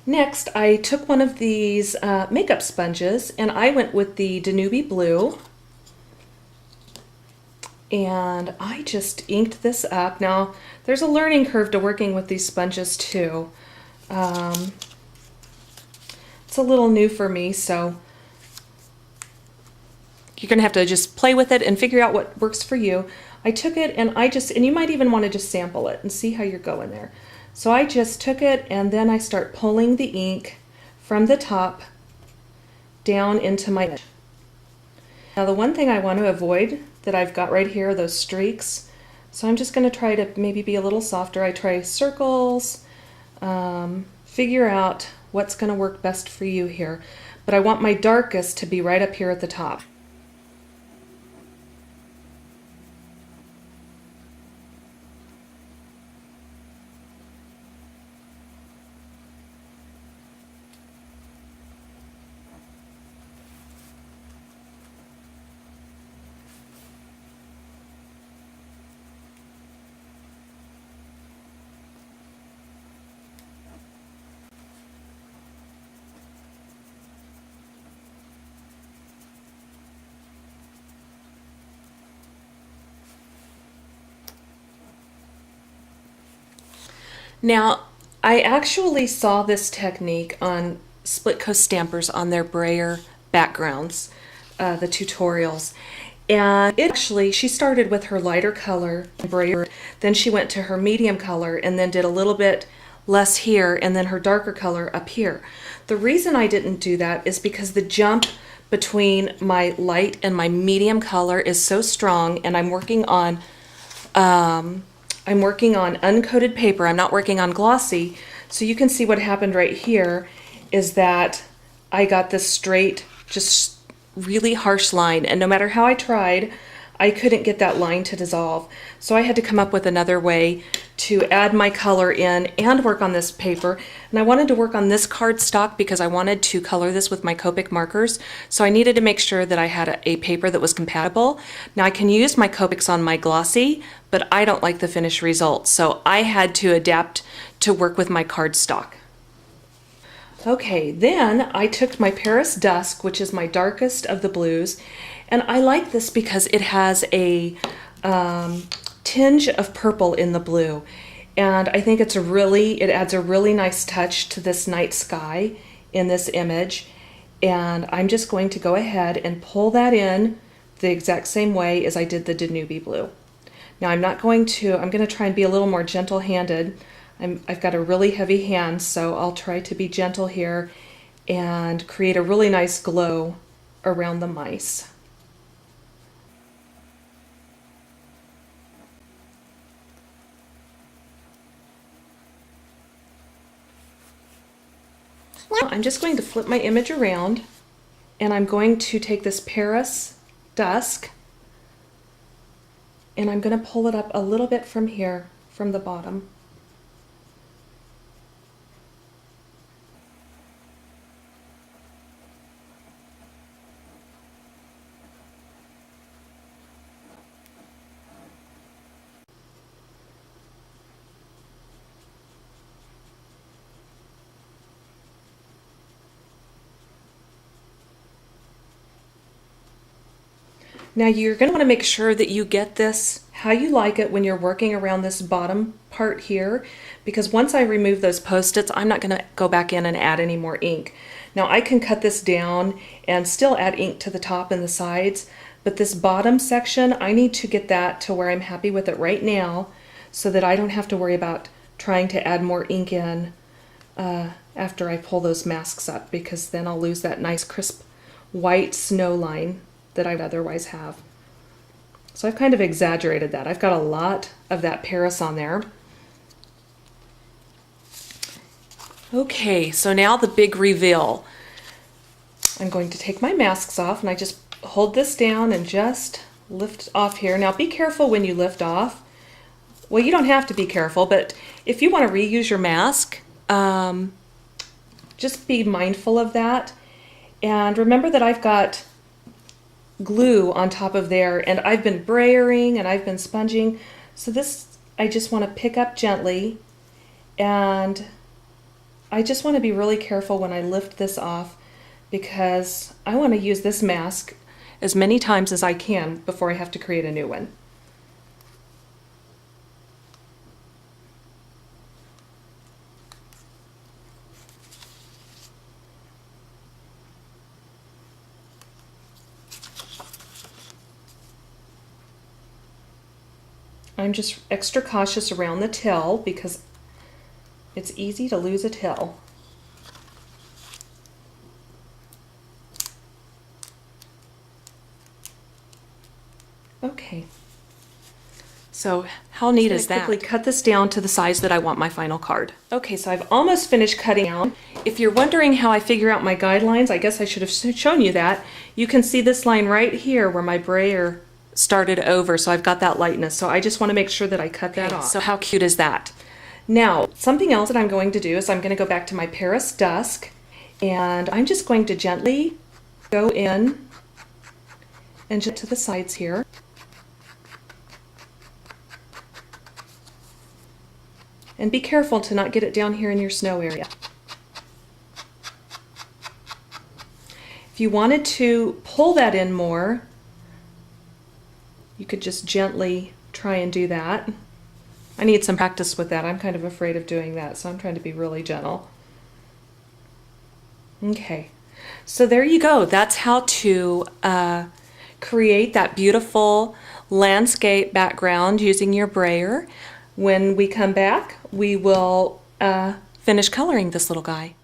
Next, I took one of these makeup sponges and I went with the Danube Blue. And I just inked this up. Now, there's a learning curve to working with these sponges too. It's a little new for me, so you're gonna have to just play with it and figure out what works for you. I took it and and you might even want to just sample it and see how you're going there. So I just took it and then I start pulling the ink from the top down into my image. Now the one thing I want to avoid that I've got right here are those streaks. So I'm just going to try to maybe be a little softer. I try circles, figure out what's going to work best for you here. But I want my darkest to be right up here at the top. Now, I actually saw this technique on Split Coast Stampers on their brayer backgrounds, the tutorials. And she started with her lighter color brayer, then she went to her medium color and then did a little bit less here and then her darker color up here. The reason I didn't do that is because the jump between my light and my medium color is so strong, and I'm working on uncoated paper. I'm not working on glossy. So you can see what happened right here is that I got this straight, just really harsh line. And no matter how I tried, I couldn't get that line to dissolve. So I had to come up with another way to add my color in and work on this paper. And I wanted to work on this cardstock because I wanted to color this with my Copic markers. So I needed to make sure that I had a paper that was compatible. Now I can use my Copics on my glossy, but I don't like the finished result. So I had to adapt to work with my cardstock. Okay, then I took my Paris Dusk, which is my darkest of the blues, and I like this because it has a tinge of purple in the blue, and I think it adds a really nice touch to this night sky in this image. And I'm just going to go ahead and pull that in the exact same way as I did the Danube Blue. Now I'm going to try and be a little more gentle-handed. I've got a really heavy hand, so I'll try to be gentle here and create a really nice glow around the mice. Now I'm just going to flip my image around, and I'm going to take this Paris Dusk and I'm going to pull it up a little bit from here, from the bottom. Now you're going to want to make sure that you get this how you like it when you're working around this bottom part here, because once I remove those post-its, I'm not going to go back in and add any more ink. Now I can cut this down and still add ink to the top and the sides, but this bottom section, I need to get that to where I'm happy with it right now so that I don't have to worry about trying to add more ink in after I pull those masks up, because then I'll lose that nice crisp white snow line that I'd otherwise have. So I've kind of exaggerated that. I've got a lot of that Paris on there. Okay, so now the big reveal. I'm going to take my masks off, and I just hold this down and just lift off here. Now be careful when you lift off. Well, you don't have to be careful, but if you want to reuse your mask, just be mindful of that. And remember that I've got glue on top of there, and I've been brayering and I've been sponging, so this I just want to pick up gently, and I just want to be really careful when I lift this off because I want to use this mask as many times as I can before I have to create a new one. I'm just extra cautious around the tail because it's easy to lose a tail. Okay. So how neat is that? Quickly cut this down to the size that I want my final card. Okay, so I've almost finished cutting out. If you're wondering how I figure out my guidelines, I guess I should have shown you that. You can see this line right here where my brayer started over, so I've got that lightness. So I just want to make sure that I cut that off. So how cute is that? Now, something else that I'm going to do is I'm going to go back to my Paris Dusk, and I'm just going to gently go in and just to the sides here. And be careful to not get it down here in your snow area. If you wanted to pull that in more, you could just gently try and do that. I need some practice with that. I'm kind of afraid of doing that, so I'm trying to be really gentle. Okay, so there you go. That's how to create that beautiful landscape background using your brayer. When we come back, we will finish coloring this little guy.